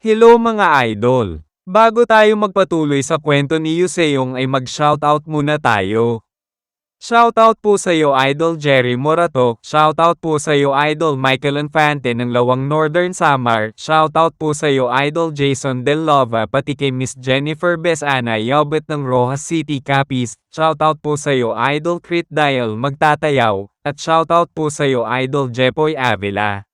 Hello mga idol! Bago tayo magpatuloy sa kwento ni Yuseong ay mag-shoutout muna tayo. Shoutout po sa iyo Idol Jerry Morato, shoutout po sa iyo Idol Michael Infante ng Lawang Northern Samar, shoutout po sa iyo Idol Jason Del Lova pati kay Miss Jennifer Besana Yobet ng Rojas City Capiz, shoutout po sa iyo Idol Crit Dial Magtatayaw, at shoutout po sa iyo Idol Jepoy Avila.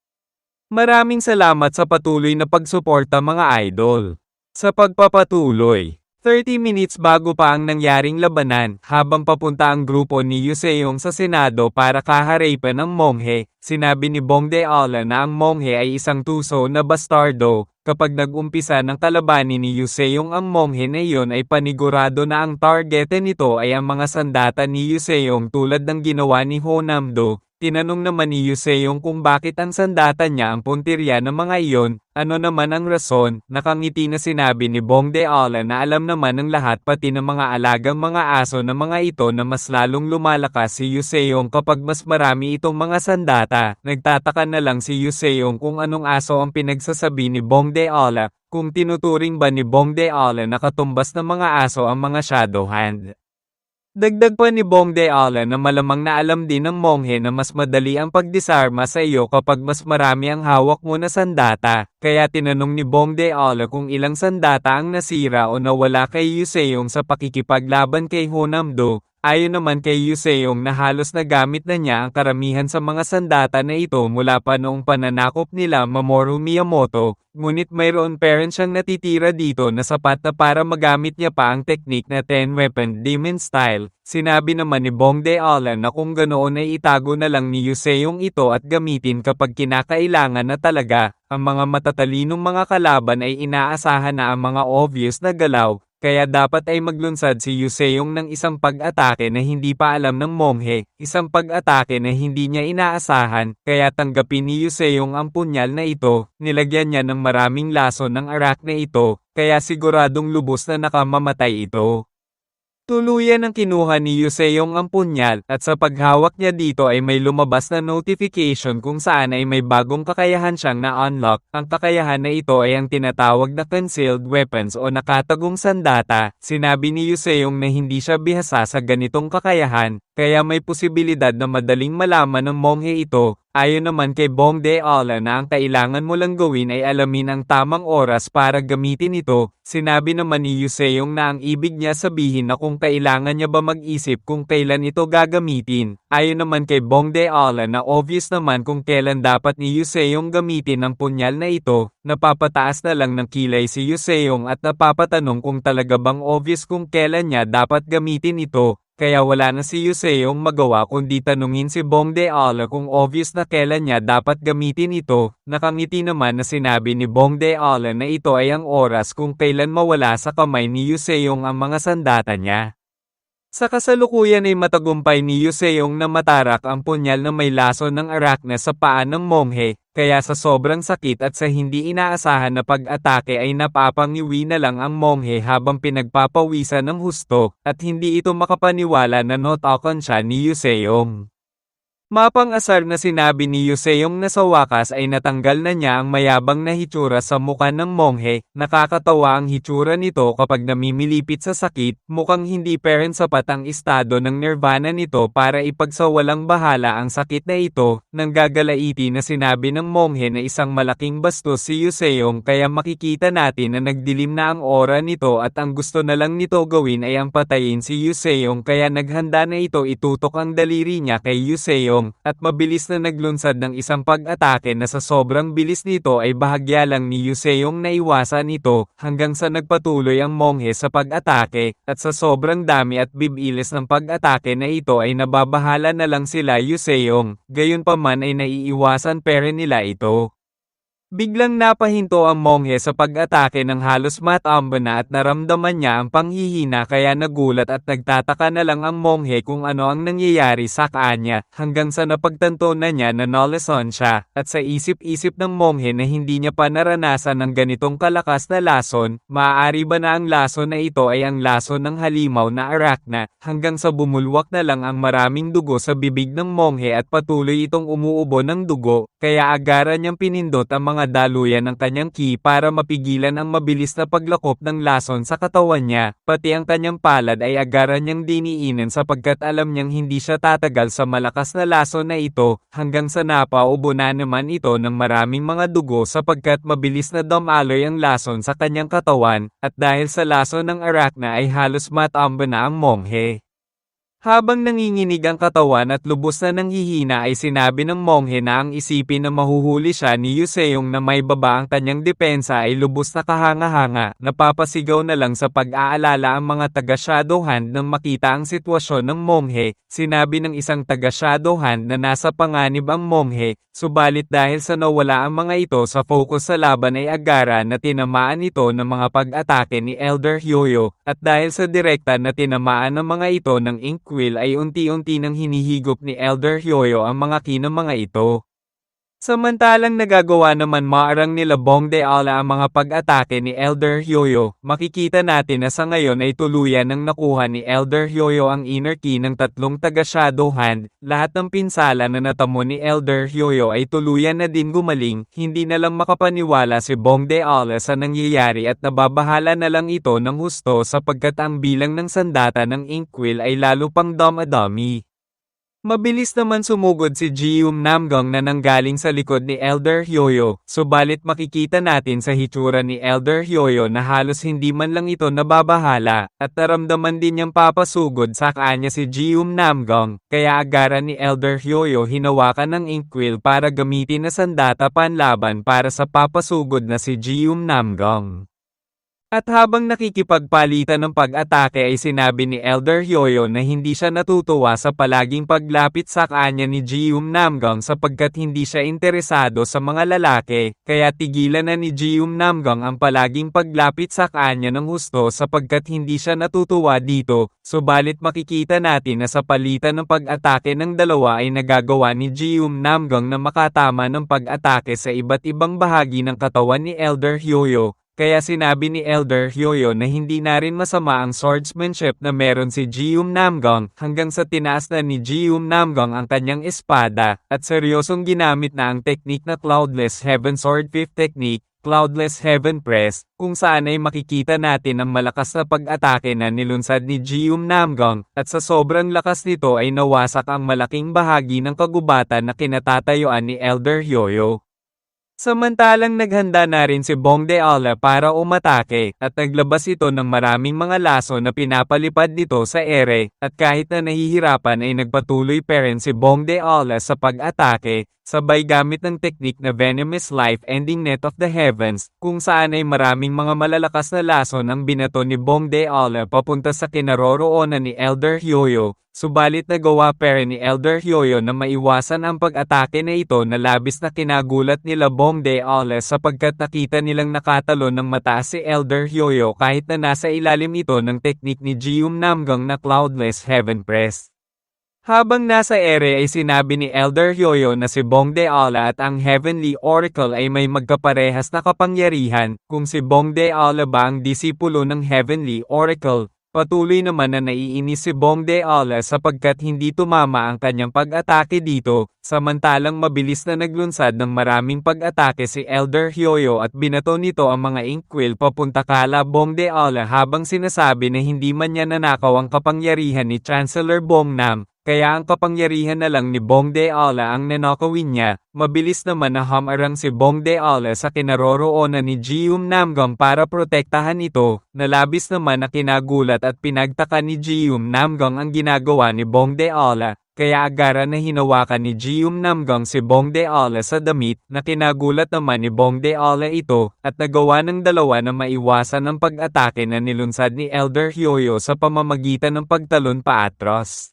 Maraming salamat sa patuloy na pagsuporta mga idol. Sa pagpapatuloy, 30 minutes bago pa ang nangyaring labanan, habang papunta ang grupo ni Yuseong sa Senado para kaharapin ng monghe, sinabi ni Bong Deola na ang monghe ay isang tuso na bastardo. Kapag nag-umpisa ng kalabanin ni Yuseong ang monghe na iyon ay panigurado na ang target nito ay ang mga sandata ni Yuseong tulad ng ginawa ni Honamdo. Tinanong naman ni Yuseong kung bakit ang sandata niya ang puntirya ng mga iyon, ano naman ang rason, nakangiti na sinabi ni Bong Deola na alam naman ng lahat pati ng mga alagang mga aso ng mga ito na mas lalong lumalakas si Yuseong kapag mas marami itong mga sandata. Nagtataka na lang si Yuseong kung anong aso ang pinagsasabi ni Bong Deola, kung tinuturing ba ni Bong Deola na katumbas ng mga aso ang mga shadow hand. Dagdag pa ni Bong Deola na malamang na alam din ng monghe na mas madali ang pagdisarma sa iyo kapag mas marami ang hawak mo na sandata, kaya tinanong ni Bong Deola kung ilang sandata ang nasira o nawala kay Yuseong sa pakikipaglaban kay Honamdo. Ayon naman kay Yuseong na halos nagamit na niya ang karamihan sa mga sandata na ito mula pa noong pananakop nila Mamoru Miyamoto, ngunit mayroon pa rin siyang natitira dito na sapat na para magamit niya pa ang teknik na 10-weapon demon style. Sinabi naman ni Bong Deola na kung ganoon ay itago na lang ni Yuseong ito at gamitin kapag kinakailangan na talaga. Ang mga matatalinong mga kalaban ay inaasahan na ang mga obvious na galaw. Kaya dapat ay maglunsad si Yuseong ng isang pag-atake na hindi pa alam ng monghe, isang pag-atake na hindi niya inaasahan, kaya tanggapin ni Yuseong ang punyal na ito, nilagyan niya ng maraming lason ng arak na ito, kaya siguradong lubos na nakamamatay ito. Tuluyan ang kinuha ni Yuseong ang punyal at sa paghawak niya dito ay may lumabas na notification kung saan ay may bagong kakayahan siyang na-unlock. Ang kakayahan na ito ay ang tinatawag na concealed weapons o nakatagong sandata. Sinabi ni Yuseong na hindi siya bihasa sa ganitong kakayahan, kaya may posibilidad na madaling malaman ng monghe ito. Ayon naman kay Bong Deola na ang kailangan mo lang gawin ay alamin ang tamang oras para gamitin ito. Sinabi naman ni Yuseong na ang ibig niya sabihin na kung kailangan niya ba mag-isip kung kailan ito gagamitin. Ayon naman kay Bong Deola na obvious naman kung kailan dapat ni Yuseong gamitin ang punyal na ito. Napapataas na lang ng kilay si Yuseong at napapatanong kung talaga bang obvious kung kailan niya dapat gamitin ito. Kaya wala na si Yuseong magawa kundi tanungin si Bong Deola kung obvious na kailan niya dapat gamitin ito. Nakangiti naman na sinabi ni Bong Deola na ito ay ang oras kung kailan mawala sa kamay ni Yuseong ang mga sandata niya. Sa kasalukuyan ay matagumpay ni Yuseong na matarak ang punyal na may lason ng arakna sa paa ng monghe, kaya sa sobrang sakit at sa hindi inaasahan na pag-atake ay napapangiwi na lang ang monghe habang pinagpapawisan ng husto, at hindi ito makapaniwala na knock-on siya ni Yuseong. Mapang-asar na sinabi ni Yuseong na sa wakas ay natanggal na niya ang mayabang na hitsura sa mukha ng monghe. Nakakatawa ang hitsura nito kapag namimilipit sa sakit, mukhang hindi pa rin sapat ang estado ng nirvana nito para ipagsawalang bahala ang sakit na ito. Nanggagalaiti na sinabi ng monghe na isang malaking bastos si Yuseong kaya makikita natin na nagdilim na ang aura nito at ang gusto na lang nito gawin ay ang patayin si Yuseong kaya naghanda na ito itutok ang daliri niya kay Yuseong. At mabilis na naglunsad ng isang pag-atake na sa sobrang bilis nito ay bahagya lang ni Yuseong naiwasan ito hanggang sa nagpatuloy ang monghe sa pag-atake at sa sobrang dami at bibilis ng pag-atake na ito ay nababahala na lang sila Yuseong, gayunpaman ay naiiwasan pa rin nila ito. Biglang napahinto ang monghe sa pag-atake ng halos matamba na at naramdaman niya ang panghihina kaya nagulat at nagtataka na lang ang monghe kung ano ang nangyayari sa kanya hanggang sa napagtanto na niya na nalason siya at sa isip-isip ng monghe na hindi niya pa naranasan ng ganitong kalakas na lason, maaari ba na ang lason na ito ay ang lason ng halimaw na arakna hanggang sa bumulwak na lang ang maraming dugo sa bibig ng monghe at patuloy itong umuubo ng dugo kaya agaran niyang pinindot ang mga mga daluyan ng kanyang ki para mapigilan ang mabilis na paglakop ng lason sa katawan niya, pati ang kanyang palad ay agaran niyang diniinin sapagkat alam niyang hindi siya tatagal sa malakas na lason na ito, hanggang sa napaubo na naman ito ng maraming mga dugo sapagkat mabilis na dumaloy ang lason sa kanyang katawan, at dahil sa lason ng Arachna ay halos matamba na ang monghe. Habang nanginginig ang katawan at lubos na nanghihina ay sinabi ng monghe na ang isipin na mahuhuli siya ni Yuseong na may baba ang kanyang depensa ay lubos na kahanga-hanga, napapasigaw na lang sa pag-aalala ang mga taga-shadow hand nang makita ang sitwasyon ng monghe. Sinabi ng isang taga-shadow hand na nasa panganib ang monghe, subalit dahil sa nawala ang mga ito sa focus sa laban ay agara na tinamaan ito ng mga pag-atake ni Elder Hyoyo, at dahil sa direkta na tinamaan ng mga ito ng ink quill ay unti-unti nang hinihigop ni Elder Hyoyo ang mga ki ng mga ito. Samantalang nagagawa naman maarang nila Bongdeala ang mga pag-atake ni Elder Hyoyo, makikita natin na sa ngayon ay tuluyan nang nakuha ni Elder Hyoyo ang inner key ng tatlong taga-shadow hand. Lahat ng pinsala na natamo ni Elder Hyoyo ay tuluyan na din gumaling, hindi na lang makapaniwala si Bongdeala sa nangyayari at nababahala na lang ito ng husto sapagkat ang bilang ng sandata ng Inkwell ay lalo pang dami. Mabilis naman sumugod si Jium Namgong na nanggaling sa likod ni Elder Hyoyo, subalit makikita natin sa hitsura ni Elder Hyoyo na halos hindi man lang ito nababahala, at naramdaman din niyang papasugod sa kanya si Jium Namgong, kaya agaran ni Elder Hyoyo hinawakan ng inkwell para gamitin na sandata panlaban para sa papasugod na si Jium Namgong. At habang nakikipagpalitan ng pag-atake ay sinabi ni Elder Hyoyo na hindi siya natutuwa sa palaging paglapit sa kanya ni Jium Namgong sapagkat hindi siya interesado sa mga lalaki, kaya tigilan na ni Jium Namgong ang palaging paglapit sa kanya ng husto sapagkat hindi siya natutuwa dito, subalit makikita natin na sa palitan ng pag-atake ng dalawa ay nagagawa ni Jium Namgong na makatama ng pag-atake sa iba't ibang bahagi ng katawan ni Elder Hyoyo. Kaya sinabi ni Elder Hyoyo na hindi na rin masama ang swordsmanship na meron si Jium Namgong hanggang sa tinaas na ni Jium Namgong ang kanyang espada at seryosong ginamit na ang teknik na Cloudless Heaven Sword 5th Technique, Cloudless Heaven Press, kung saan ay makikita natin ang malakas na pag-atake na nilunsad ni Jium Namgong at sa sobrang lakas nito ay nawasak ang malaking bahagi ng kagubatan na kinatatayuan ni Elder Hyoyo. Samantalang naghanda na rin si Bongdeala para umatake, at naglabas ito ng maraming mga laso na pinapalipad dito sa ere, at kahit na nahihirapan ay nagpatuloy pa rin si Bongdeala sa pag-atake, sabay gamit ng teknik na Venomous Life-Ending Net of the Heavens, kung saan ay maraming mga malalakas na lason ang binato ni Bongdeala papunta sa kinaroroonan ni Elder Hyoyo. Subalit nagawa pa rin ni Elder Hyoyo na maiwasan ang pag-atake na ito na labis na kinagulat nila Bongdeala sapagkat nakita nilang nakatalon ng mataas si Elder Hyoyo kahit na nasa ilalim ito ng teknik ni Jium Namgong na Cloudless Heaven Press. Habang nasa ere ay sinabi ni Elder Hyoyo na si Bongdeala at ang Heavenly Oracle ay may magkaparehas na kapangyarihan, kung si Bongdeala ba ang disipulo ng Heavenly Oracle. Patuloy naman na naiinis si Bongdeala sapagkat hindi tumama ang kanyang pag-atake dito, samantalang mabilis na naglunsad ng maraming pag-atake si Elder Hyoyo at binato nito ang mga inkwell papunta kala Bongdeala habang sinasabi na hindi man niya nanakaw ang kapangyarihan ni Chancellor Bongnam. Kaya ang kapangyarihan na lang ni Bongdeala ang nanakawin niya. Mabilis naman na hamarang si Bongdeala sa kinaroroonan ni Jium Namgong para protektahan ito, na labis naman na kinagulat at pinagtaka ni Jium Namgong ang ginagawa ni Bongdeala, kaya agaran na hinawakan ni Jium Namgong si Bongdeala sa damit, na kinagulat naman ni Bongdeala ito, at nagawa ng dalawa na maiwasan ang pag-atake na nilunsad ni Elder Hyoyo sa pamamagitan ng pagtalon paatros.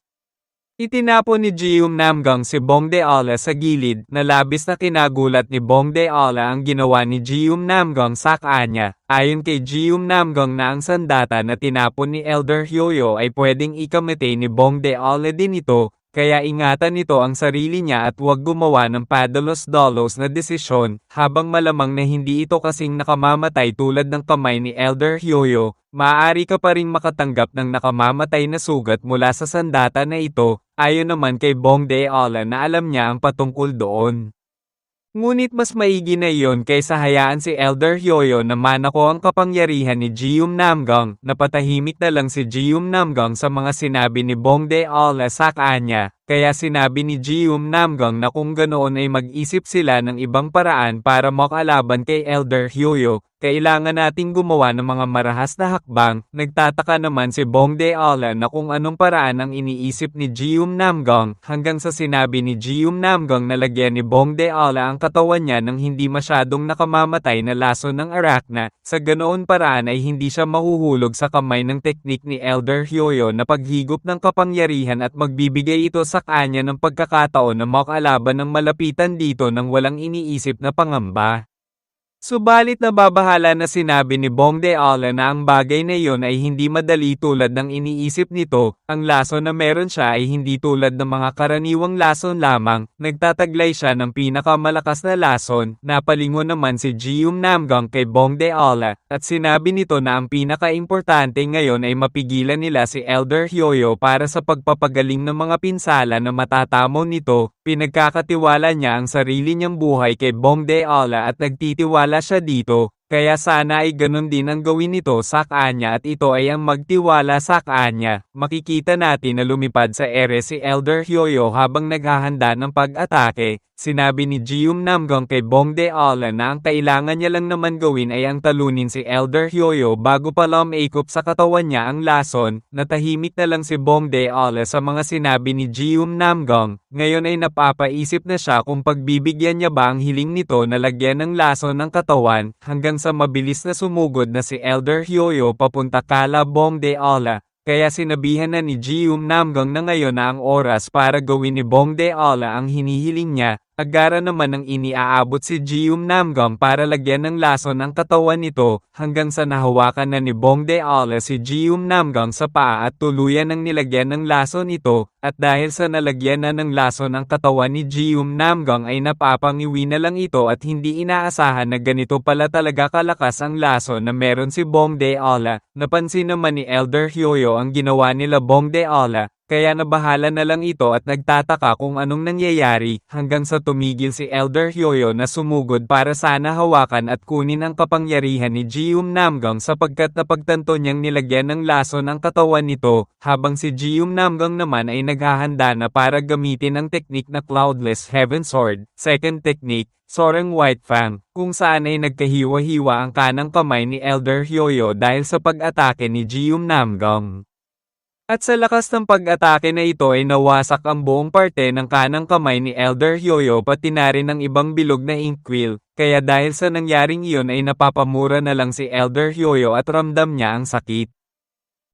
Itinapon ni Jium Namgong si Bongdeala sa gilid, na labis na kinagulat ni Bongdeala ang ginawa ni Jium Namgong sa kanya. Ayon kay Jium Namgong na ang sandata na tinapon ni Elder Hyoyo ay pwedeng ikamete ni Bongdeala din ito, kaya ingatan nito ang sarili niya at huwag gumawa ng padalos-dalos na desisyon, habang malamang na hindi ito kasing nakamamatay tulad ng kamay ni Elder Hyoyo. Maaari ka pa ring makatanggap ng nakamamatay na sugat mula sa sandata na ito, ayon naman kay Bongdeala na alam niya ang patungkol doon. Ngunit mas maigi na iyon kaysa hayaan si Elder Hyoyo na manako ang kapangyarihan ni Jeum Namgung. Napatahimik na lang si Jeum Namgung sa mga sinabi ni Bongde Ola sa kanya, kaya sinabi ni Jeum Namgung na kung ganoon ay mag-isip sila ng ibang paraan para makalaban kay Elder Hyoyo. Kailangan nating gumawa ng mga marahas na hakbang. Nagtataka naman si Bongde Ola na kung anong paraan ang iniisip ni Jeum Namgung, hanggang sa sinabi ni Jeum Namgung na lagyan ni Bongde Ola ang katawan niya ng hindi masyadong nakamamatay na laso ng Arachna. Sa ganoon paraan ay hindi siya mahuhulog sa kamay ng teknik ni Elder Hyoyo na paghigop ng kapangyarihan at magbibigay ito sa kanya ng pagkakataon na makalaban ng malapitan dito nang walang iniisip na pangamba. Subalit nababahala na sinabi ni Bongde Ola na ang bagay na iyon ay hindi madali tulad ng iniisip nito. Ang lason na meron siya ay hindi tulad ng mga karaniwang lason lamang. Nagtataglay siya ng pinakamalakas na lason. Napalingon naman si Jeum Namgung kay Bongde Ola at sinabi nito na ang pinaka-importante ngayon ay mapigilan nila si Elder Hyoyo para sa pagpapagaling ng mga pinsala na matatamo nito. Pinagkakatiwala niya ang sarili niyang buhay kay Bongde Ola at nagtitiwala siya dito, kaya sana ay ganun din ang gawin nito sa kanya at ito ay ang magtiwala sa kanya. Makikita natin na lumipad sa ere si Elder Hyoyo habang naghahanda ng pag-atake. Sinabi ni Jeum Namgung kay Bongde Ola na ang kailangan niya lang naman gawin ay ang talunin si Elder Hyoyo bago pa maikop sa katawan niya ang lason. Natahimik na lang si Bongde Ola sa mga sinabi ni Jeum Namgung. Ngayon ay napapaisip na siya kung pagbibigyan niya ba ang hiling nito na lagyan ng lason ng katawan, hanggang sa mabilis na sumugod na si Elder Hyoyo papunta kala Bongde Ola. Kaya sinabihan na ni Jeum Namgung na ngayon na ang oras para gawin ni Bongde Ola ang hinihiling niya. Agara naman ang iniaabot si Jeum Namgung para lagyan ng lason ang katawan nito, hanggang sa nahawakan na ni Bongde Ola si Jeum Namgung sa paa at tuluyan ng nilagyan ng lason ito, at dahil sa nalagyan na ng lason ang katawan ni Jeum Namgung ay napapangiwi na lang ito at hindi inaasahan na ganito pala talaga kalakas ang lason na meron si Bongde Ola. Napansin naman ni Elder Hyoyo ang ginawa nila Bongde Ola, kaya nabahala na lang ito at nagtataka kung anong nangyayari, hanggang sa tumigil si Elder Hyoyo na sumugod para sana hawakan at kunin ang kapangyarihan ni Jeum Namgung sapagkat napagtanto niyang nilagyan ng lason ang katawan nito, habang si Jeum Namgung naman ay naghahanda na para gamitin ang teknik na Cloudless Heaven Sword. Second technique, Soaring White Fang, kung saan ay nagkahiwa-hiwa ang kanang kamay ni Elder Hyoyo dahil sa pag-atake ni Jeum Namgung. At sa lakas ng pag-atake na ito ay nawasak ang buong parte ng kanang kamay ni Elder Hyoyo pati na rin ang ibang bilog na inkwell, kaya dahil sa nangyaring iyon ay napapamura na lang si Elder Hyoyo at ramdam niya ang sakit.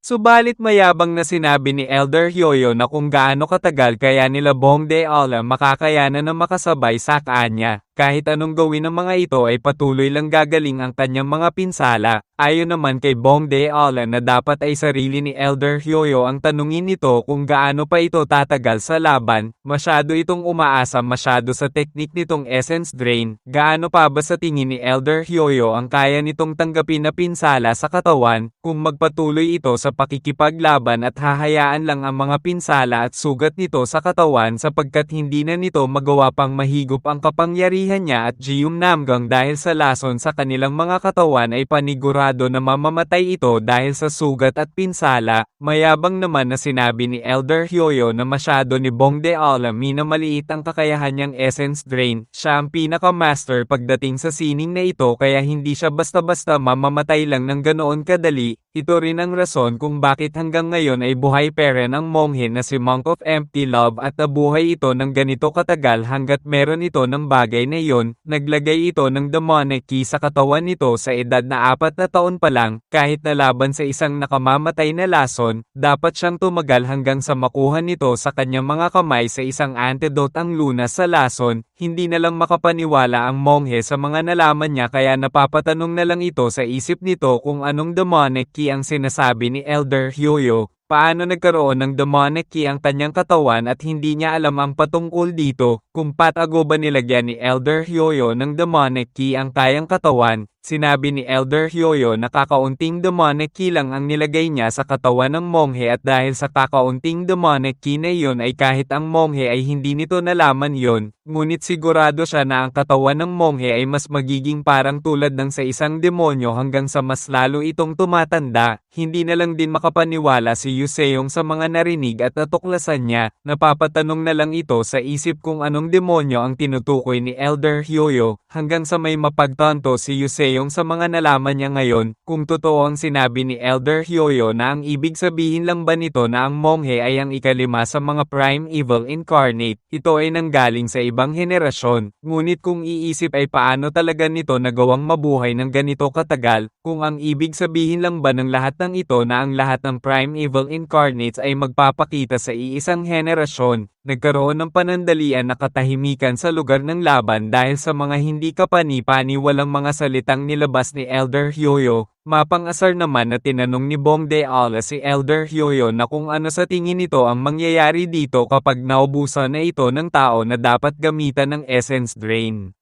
Subalit mayabang na sinabi ni Elder Hyoyo na kung gaano katagal kaya nila Bongde Ola makakayanan na makasabay sa kanya. Kahit anong gawin ng mga ito ay patuloy lang gagaling ang kanyang mga pinsala. Ayon naman kay Bongde Ola na dapat ay sarili ni Elder Hyoyo ang tanungin nito kung gaano pa ito tatagal sa laban. Masyado itong umaasa masyado sa teknik nitong Essence Drain. Gaano pa ba sa tingin ni Elder Hyoyo ang kaya nitong tanggapin na pinsala sa katawan kung magpatuloy ito sa pakikipaglaban at hahayaan lang ang mga pinsala at sugat nito sa katawan sapagkat hindi na nito magawa pang mahigop ang kapangyarihan niya at Jeum Namgung dahil sa lason sa kanilang mga katawan ay panigurado na mamamatay ito dahil sa sugat at pinsala. Mayabang naman na sinabi ni Elder Hyoyo na masyado ni Bongde Ola minamaliit ang kakayahan niyang Essence Drain. Siya ang pinaka-master pagdating sa sining na ito kaya hindi siya basta-basta mamamatay lang ng ganoon kadali. Ito rin ang rason kung bakit hanggang ngayon ay buhay pa rin ang monghe na si Monk of Empty Love at nabuhay ito ng ganito katagal hanggat meron ito ng bagay na iyon. Naglagay ito ng demonic key sa katawan nito sa edad na 4 na taon pa lang. Kahit nalaban sa isang nakamamatay na lason, dapat siyang tumagal hanggang sa makuha nito sa kanyang mga kamay sa isang antidote ang lunas sa lason. Hindi na lang makapaniwala ang monghe sa mga nalaman niya kaya napapatanong na lang ito sa isip nito kung anong demonic key ang sinasabi ni Elder Hyoyo. Paano nagkaroon ng demonic key ang kanyang katawan at hindi niya alam ang patungkol dito? Kung patago ba nilagyan ni Elder Hyoyo ng demonic key ang kayang katawan? sinabi ni Elder Hyoyo na kakaunting demonic key lang ang nilagay niya sa katawan ng monghe at dahil sa kakaunting demonic key na iyon ay kahit ang monghe ay hindi nito nalaman yon, ngunit sigurado siya na ang katawan ng monghe ay mas magiging parang tulad ng sa isang demonyo hanggang sa mas lalo itong tumatanda. Hindi na lang din makapaniwala si Yuseong sa mga narinig at natuklasan niya, napapatanong na lang ito sa isip kung anong demonyo ang tinutukoy ni Elder Hyoyo, hanggang sa may mapagtanto si Yuseong sa mga nalaman niya ngayon, kung totoo ang sinabi ni Elder Hyoyo na ang ibig sabihin lang ba nito na ang monghe ay ang ikalima sa mga prime evil incarnate, ito ay nanggaling sa ibang henerasyon, ngunit kung iisip ay paano talaga nito nagawang mabuhay ng ganito katagal, kung ang ibig sabihin lang ba ng lahat ng ito na ang lahat ng prime evil incarnates ay magpapakita sa iisang henerasyon, nagkaroon ng panandalian na katahimikan sa lugar ng laban dahil sa mga hindi kapani-paniwalang mga salitang nilabas ni Elder Hyoyo. Mapang-asar naman na tinanong ni Bongde Ala si Elder Hyoyo na kung ano sa tingin nito ang mangyayari dito kapag naubusan na ito ng tao na dapat gamitan ng essence drain.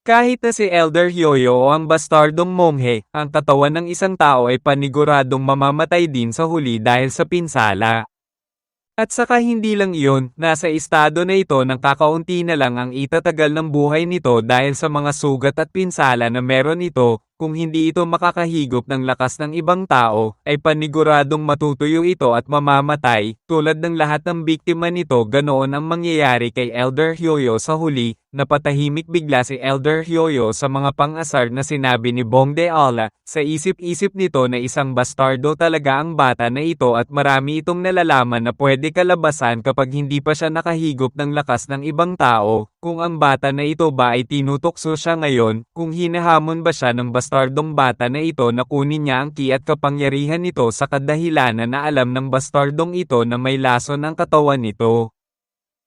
Kahit na si Elder Hyoyo o ang bastardong monghe, ang katawan ng isang tao ay paniguradong mamamatay din sa huli dahil sa pinsala. At saka hindi lang iyon, nasa estado na ito ng kakaunti na lang ang itatagal ng buhay nito dahil sa mga sugat at pinsala na meron ito, kung hindi ito makakahigop ng lakas ng ibang tao, ay paniguradong matutuyo ito at mamamatay, tulad ng lahat ng biktima nito. Ganoon ang mangyayari kay Elder Hyoyo sa huli. Napatahimik bigla si Elder Hyoyo sa mga pang-asar na sinabi ni Bongde Ala, sa isip-isip nito na isang bastardo talaga ang bata na ito at marami itong nalalaman na pwede kalabasan kapag hindi pa siya nakahigop ng lakas ng ibang tao. Kung ang bata na ito ba ay tinutokso siya ngayon, kung hinahamon ba siya ng bastardong bata na ito na kunin niya ang ki at kapangyarihan nito sa kadahilanan na alam ng bastardong ito na may lason ang katawan nito.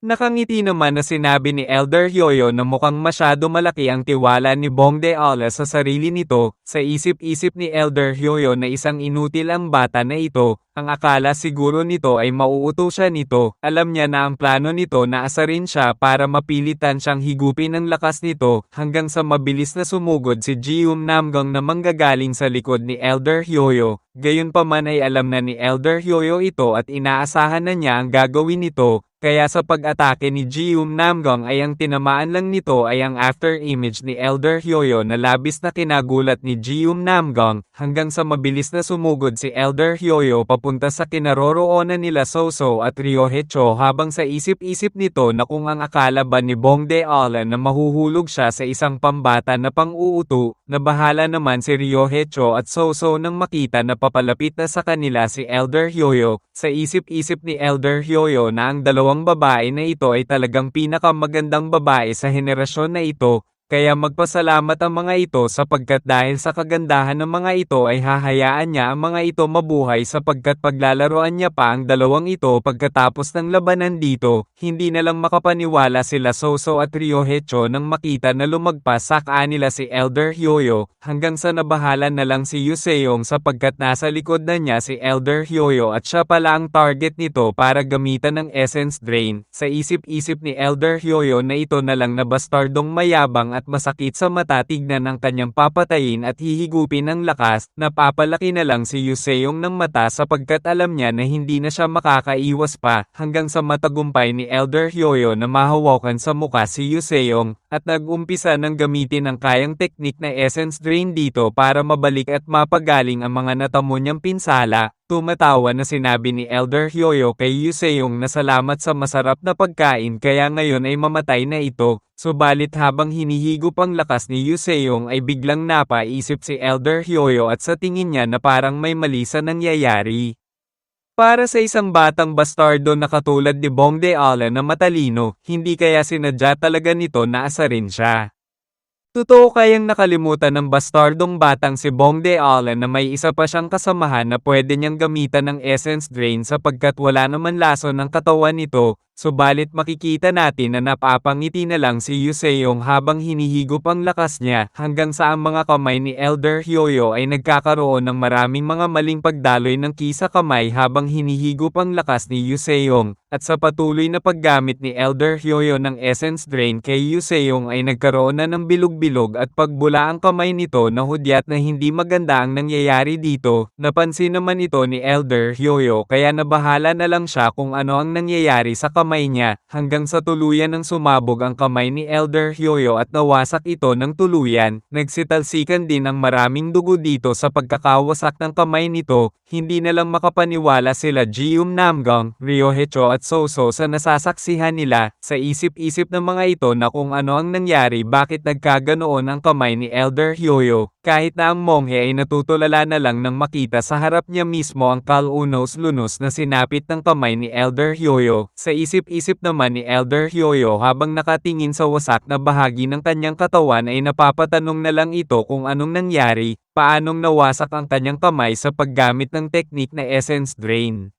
Nakangiti naman na sinabi ni Elder Hyoyo na mukhang masyado malaki ang tiwala ni Bongde Ala sa sarili nito, sa isip-isip ni Elder Hyoyo na isang inutil ang bata na ito, ang akala siguro nito ay mauuto siya nito, alam niya na ang plano nito na asarin siya para mapilitan siyang higupin ang lakas nito, hanggang sa mabilis na sumugod si Jium Namgang na manggagaling sa likod ni Elder Hyoyo. Gayunpaman ay alam na ni Elder Hyoyo ito at inaasahan na niya ang gagawin nito. Kaya sa pag-atake ni Jium Namgang ay ang tinamaan lang nito ay ang after image ni Elder Hyoyo na labis na kinagulat ni Jium Namgang, hanggang sa mabilis na sumugod si Elder Hyoyo papunta sa kinaroroonan nila Soso at Ryohecho habang sa isip-isip nito na kung ang akala ba ni Bongde Ala na mahuhulog siya sa isang pambata na pang-uuto, na bahala naman si Ryohecho at Soso nang makita na papalapit na sa kanila si Elder Hyoyo, sa isip-isip ni Elder Hyoyo na ang dalawang babae na ito ay talagang pinakamagandang babae sa henerasyon na ito, kaya magpasalamat ang mga ito sapagkat dahil sa kagandahan ng mga ito ay hahayaan niya ang mga ito mabuhay sapagkat paglalaroan niya pa ang dalawang ito pagkatapos ng labanan dito. Hindi na lang makapaniwala sila Soso at Ryohecho nang makita na lumagpas sa kanila si Elder Hyoyo, hanggang sa nabahala na lang si Yuseong sapagkat nasa likod na niya si Elder Hyoyo at siya pala ang target nito para gamitan ng essence drain. Sa isip-isip ni Elder Hyoyo na ito na lang na bastardong mayabang at masakit sa mata tignan ang kanyang papatayin at hihigupin ng lakas, napapalaki na lang si Yuseong ng mata sapagkat alam niya na hindi na siya makakaiwas pa, hanggang sa matagumpay ni Elder Hyoyo na mahawakan sa muka si Yuseong, at nag-umpisa ng gamitin ang kayang teknik na essence drain dito para mabalik at mapagaling ang mga natamo niyang pinsala. Tumatawa na sinabi ni Elder Hyoyo kay Yuseong na salamat sa masarap na pagkain kaya ngayon ay mamatay na ito. Subalit habang hinihigop ang lakas ni Yuseong ay biglang napaisip si Elder Hyoyo at sa tingin niya na parang may mali sa nangyayari. Para sa isang batang bastardo na katulad ni Bongde Ala na matalino, hindi kaya sinadya talaga nito na asarin siya. Totoo kayang nakalimutan ng bastardong batang si Bongde Ala na may isa pa siyang kasamahan na pwede niyang gamitan ng essence drain sapagkat wala naman lason ng katawan nito, Subalit makikita natin na napapangiti na lang si Yuseong habang hinihigop ang lakas niya hanggang sa ang mga kamay ni Elder Hyoyo ay nagkakaroon ng maraming mga maling pagdaloy ng ki sa kamay habang hinihigop ang lakas ni Yuseong, at sa patuloy na paggamit ni Elder Hyoyo ng Essence Drain kay Yuseong ay nagkaroon na ng bilog-bilog at pagbula ang kamay nito na hudyat na hindi maganda ang nangyayari dito. Napansin naman ito ni Elder Hyoyo kaya nabahala na lang siya kung ano ang nangyayari sa kamay niya, hanggang sa tuluyan ng sumabog ang kamay ni Elder Hyoyo at nawasak ito ng tuluyan. Nagsitalsikan din ang maraming dugo dito sa pagkakawasak ng kamay nito. Hindi na lang makapaniwala sila Jium Namgang, Ryohecho at Soso sa nasasaksihan nila. Sa isip-isip ng mga ito na kung ano ang nangyari, bakit nagkaganoon ang kamay ni Elder Hyoyo. Kahit na ang monghe ay natutulala na lang nang makita sa harap niya mismo ang kalunos-lunos na sinapit ng kamay ni Elder Hyoyo. Sa isip-isip naman ni Elder Hyoyo habang nakatingin sa wasak na bahagi ng kanyang katawan ay napapatanong na lang ito kung anong nangyari, paanong nawasak ang kanyang kamay sa paggamit ng teknik na Essence Drain.